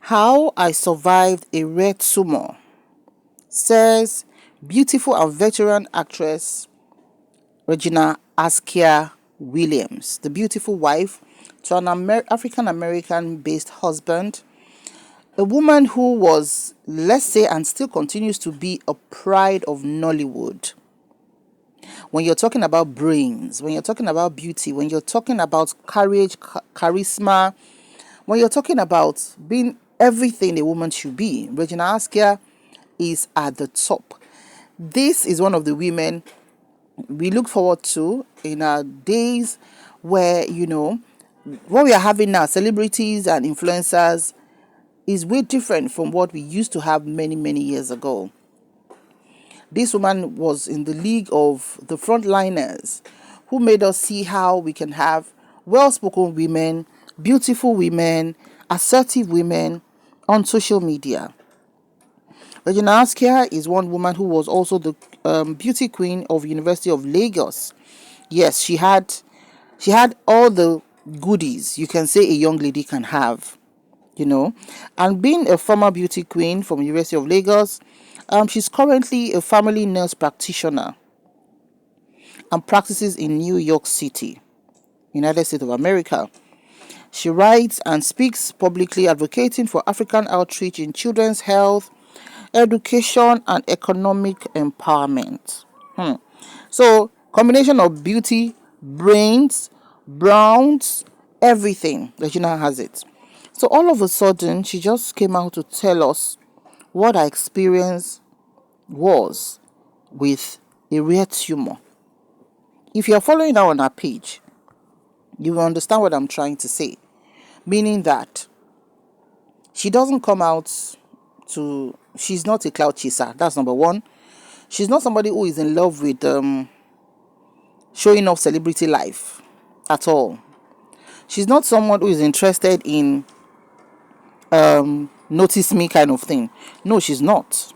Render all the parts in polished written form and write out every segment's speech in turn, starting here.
How I survived a rare tumor, says beautiful and veteran actress Regina Askia Williams, the beautiful wife to an African American based husband, a woman who was, let's say, and still continues to be a pride of Nollywood. When you're talking about brains, when you're talking about beauty, when you're talking about courage, charisma, when you're talking about being everything a woman should be, Regina Askia is at the top. This is one of the women we look forward to in our days where, what we are having now, celebrities and influencers, is way different from what we used to have many, many years ago. This woman was in the league of the frontliners who made us see how we can have well-spoken women, beautiful women, assertive women on social media. Regina Askia is one woman who was also the beauty queen of University of Lagos. Yes, she had all the goodies you can say a young lady can have, And being a former beauty queen from University of Lagos, she's currently a family nurse practitioner and practices in New York City, United States of America. She writes and speaks publicly advocating for African outreach in children's health, education, and economic empowerment. So, combination of beauty, brains, browns, everything. Regina has it. So all of a sudden, she just came out to tell us what her experience was with a rare tumor. If you're following her on her page, you will understand what I'm trying to say. Meaning that she doesn't come out she's not a cloud chaser. That's number one. She's not somebody who is in love with showing off celebrity life at all. She's not someone who is interested in notice me kind of thing. No, she's not.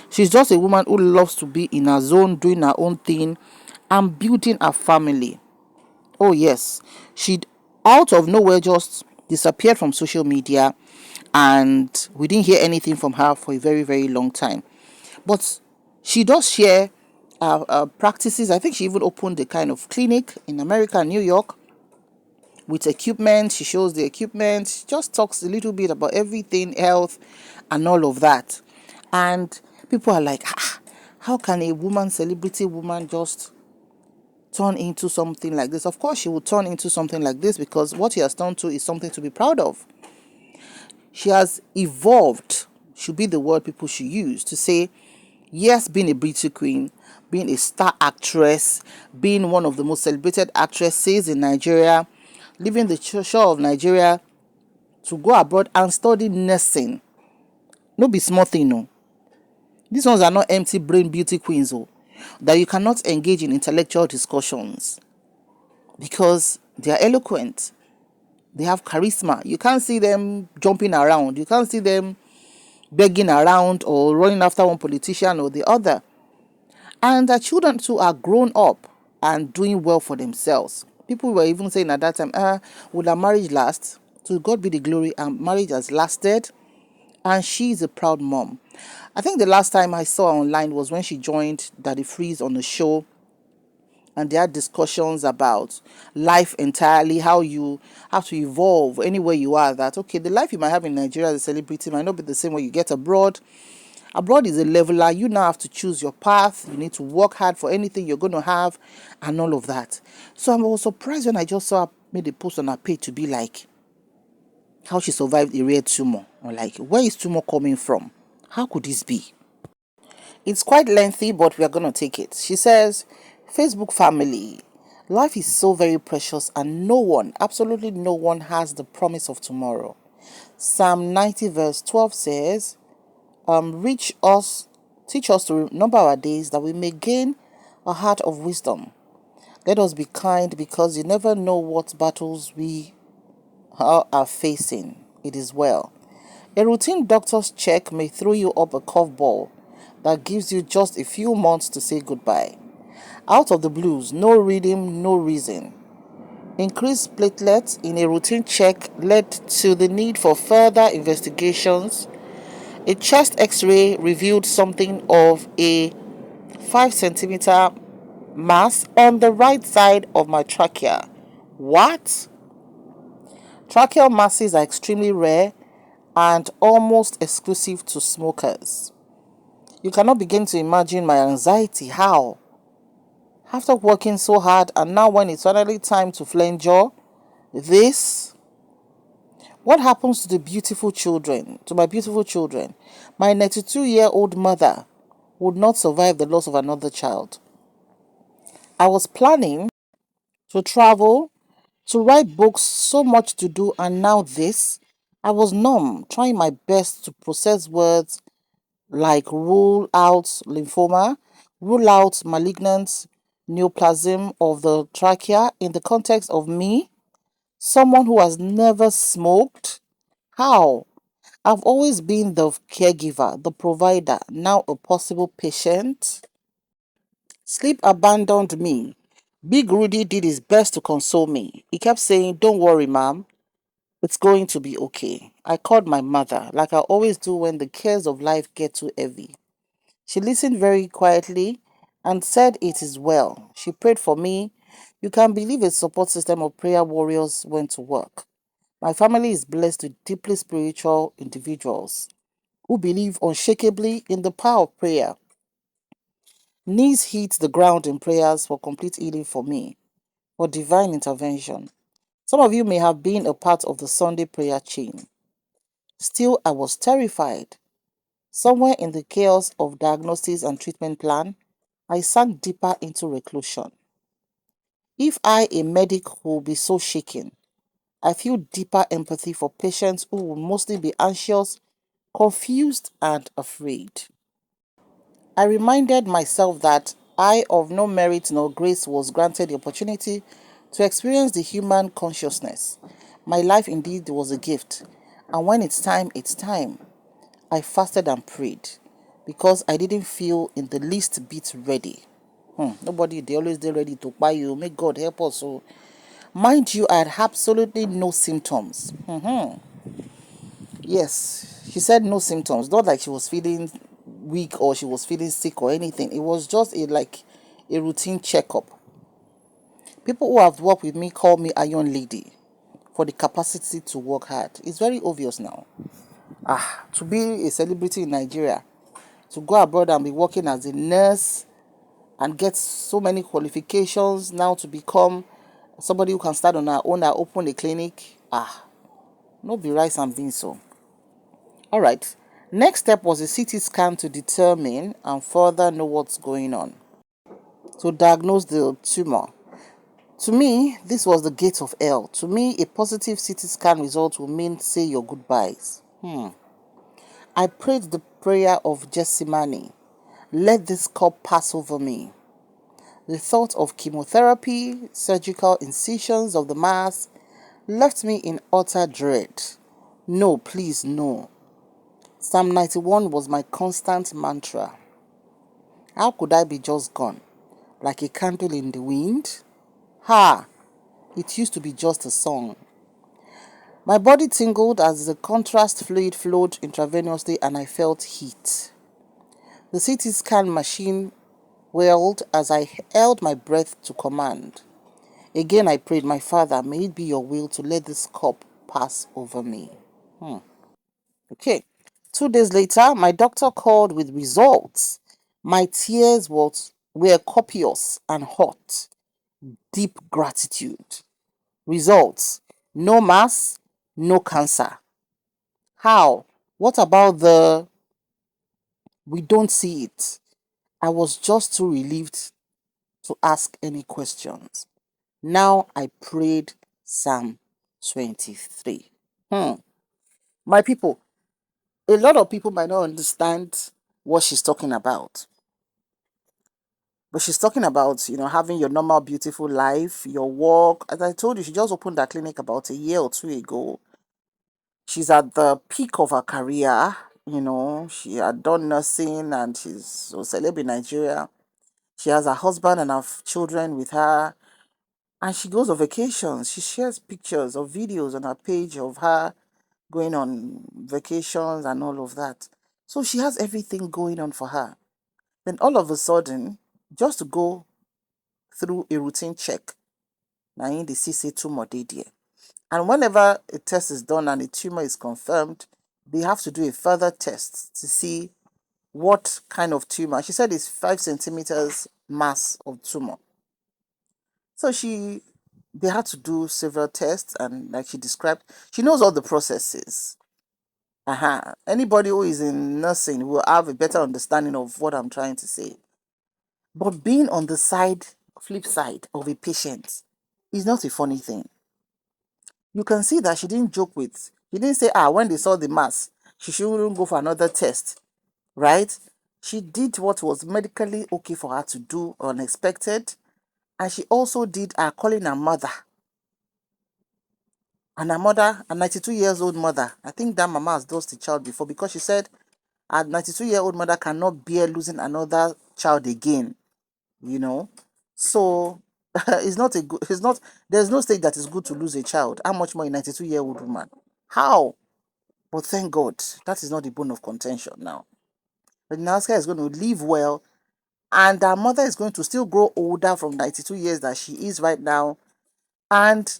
She's just a woman who loves to be in her zone, doing her own thing and building a family. Oh yes, she out of nowhere just disappeared from social media, and we didn't hear anything from her for a very, very long time. But she does share practices. I think she even opened a kind of clinic in America, New York, with equipment. She shows the equipment. She just talks a little bit about everything, health, and all of that. And people are like, how can a celebrity woman just turn into something like this? Of course, she will turn into something like this because what she has turned to is something to be proud of. She has evolved, should be the word people should use to say, yes, being a beauty queen, being a star actress, being one of the most celebrated actresses in Nigeria, leaving the shore of Nigeria to go abroad and study nursing. No be small thing, no. These ones are not empty brain beauty queens, that you cannot engage in intellectual discussions because they are eloquent. They have charisma. You can't see them jumping around. You can't see them begging around or running after one politician or the other. And the children too are grown up and doing well for themselves. People were even saying at that time, would a marriage last? To God be the glory, and marriage has lasted. And she is a proud mom. I think the last time I saw her online was when she joined Daddy Freeze on the show, and they had discussions about life entirely, how you have to evolve anywhere you are. That, okay, the life you might have in Nigeria as a celebrity might not be the same when you get abroad. Abroad is a leveler. You now have to choose your path. You need to work hard for anything you're going to have and all of that. So I was surprised when I just saw her made a post on her page to be like, how she survived a rare tumor. Or like, where is tumor coming from? How could this be? It's quite lengthy, but we are going to take it. She says, Facebook family, life is so very precious and no one, absolutely no one has the promise of tomorrow. Psalm 90 verse 12 says, teach us to number our days that we may gain a heart of wisdom. Let us be kind because you never know what battles we are facing. It is well. A routine doctor's check may throw you up a curveball that gives you just a few months to say goodbye. Out of the blues, no reading, no reason. Increased platelets in a routine check led to the need for further investigations. A chest x-ray revealed something of a 5 centimeter mass on the right side of my trachea. What? Tracheal masses are extremely rare and almost exclusive to smokers. You cannot begin to imagine my anxiety. How? After working so hard and now when it's finally time to flenjo, this, what happens to the beautiful children, to my beautiful children? My 92-year-old mother would not survive the loss of another child. I was planning to travel, to write books, so much to do, and now this. I was numb, trying my best to process words like rule out lymphoma, rule out malignant neoplasm of the trachea in the context of me, someone who has never smoked. How? I've always been the caregiver, the provider, now a possible patient. Sleep abandoned me. Big Rudy did his best to console me. He kept saying, "Don't worry, ma'am. It's going to be okay." I called my mother, like I always do when the cares of life get too heavy. She listened very quietly and said it is well. She prayed for me. You can believe a support system of prayer warriors went to work. My family is blessed with deeply spiritual individuals who believe unshakably in the power of prayer. Knees hit the ground in prayers for complete healing for me, for divine intervention. Some of you may have been a part of the Sunday prayer chain. Still, I was terrified. Somewhere in the chaos of diagnosis and treatment plan, I sank deeper into reclusion. If I, a medic, will be so shaken, I feel deeper empathy for patients who will mostly be anxious, confused, and afraid. I reminded myself that I, of no merit nor grace, was granted the opportunity to experience the human consciousness. My life indeed was a gift, and when it's time, it's time. I fasted and prayed because I didn't feel in the least bit ready. Nobody, they always they ready to buy you. May God help us. So, mind you, I had absolutely no symptoms. Yes, she said no symptoms. Not like she was feeling weak or she was feeling sick or anything. It was just a routine checkup. People who have worked with me call me Iron Lady for the capacity to work hard. It's very obvious now. To be a celebrity in Nigeria, to go abroad and be working as a nurse and get so many qualifications now to become somebody who can start on her own and open a clinic. No be rice and beans so. All right. Next step was a CT scan to determine and further know what's going on. To diagnose the tumor. To me, this was the gate of hell. To me, a positive CT scan result will mean say your goodbyes. I prayed the prayer of Gethsemane. Let this cup pass over me. The thought of chemotherapy, surgical incisions of the mass left me in utter dread. No, please, no. Psalm 91 was my constant mantra. How could I be just gone? Like a candle in the wind? Ha! It used to be just a song. My body tingled as the contrast fluid flowed intravenously and I felt heat. The CT scan machine wailed as I held my breath to command. Again I prayed, my Father, may it be your will to let this cup pass over me. Okay. 2 days later, my doctor called with results. My tears were copious and hot. Deep gratitude. Results. No mass, no cancer. How? What about the we don't see it? I was just too relieved to ask any questions. Now I prayed Psalm 23. My people, a lot of people might not understand what she's talking about. But she's talking about, having your normal, beautiful life, your work. As I told you, she just opened that clinic about a year or two ago. She's at the peak of her career. She had done nursing and she's a celeb in Nigeria. She has her husband and her children with her. And she goes on vacations. She shares pictures or videos on her page of her going on vacations and all of that. So she has everything going on for her. Then all of a sudden, just to go through a routine check, now in the CC tumor dey there. And whenever a test is done and the tumor is confirmed, they have to do a further test to see what kind of tumor. She said it's 5 centimeters mass of tumor. So they had to do several tests, and like she described, she knows all the processes. Anybody who is in nursing will have a better understanding of what I'm trying to say. But being on the flip side of a patient is not a funny thing. You can see that she didn't joke with, she didn't say, when they saw the mass, she shouldn't go for another test, right? She did what was medically okay for her to do, unexpected. And she also did calling her mother. And her mother, a 92 years old mother, I think that mama has lost a child before, because she said a 92-year-old mother cannot bear losing another child again, you know. So it's not a good, it's not, there's no stage that is good to lose a child. How much more a 92-year-old woman? How? But thank God, that is not the bone of contention now. But Askia is going to live well, and her mother is going to still grow older from 92 years that she is right now. And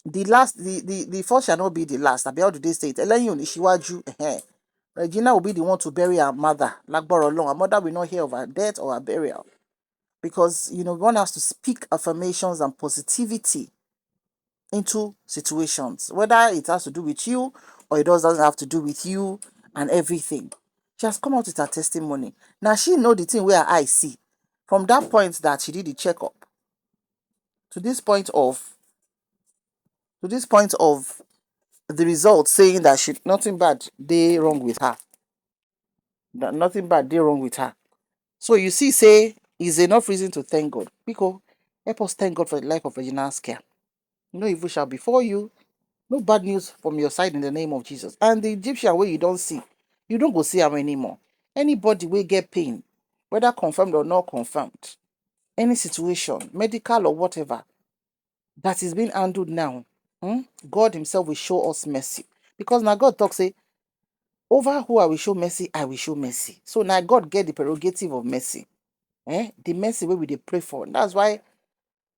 the first shall not be the last. Abi, how do they say it? Ẹlẹ́yìn ò ní ṣíwájú. Regina will be the one to bury her mother. Lágbára Ọlọ́run, her mother will not hear of her death or her burial. Because, one has to speak affirmations and positivity into situations, whether it has to do with you or it doesn't have to do with you and everything. She has come out with her testimony. Now she know the thing where I see. From that point that she did the checkup to this point of the result saying that nothing bad dey wrong with her. That nothing bad dey wrong with her. So you see, say is enough reason to thank God. Because help us thank God for the life of Regina Askia. No evil shall befall you. No bad news from your side in the name of Jesus. And the Egyptian way you don't see, you don't go see am anymore. Anybody will get pain, whether confirmed or not confirmed, any situation, medical or whatever, that is being handled now, God himself will show us mercy. Because now God talks, say, over who I will show mercy, I will show mercy. So now God get the prerogative of mercy. The mercy where we dey pray for. That's why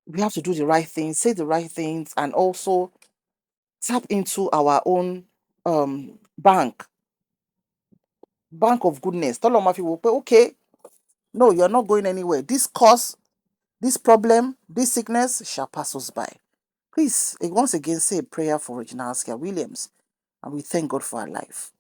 we have to do the right things, say the right things, and also tap into our own bank of goodness. Tọ́lọ́run fi wò pé, okay, no, you're not going anywhere. This cause, this problem, this sickness shall pass us by. Please, once again, say a prayer for Regina Askia Williams, and we thank God for her life.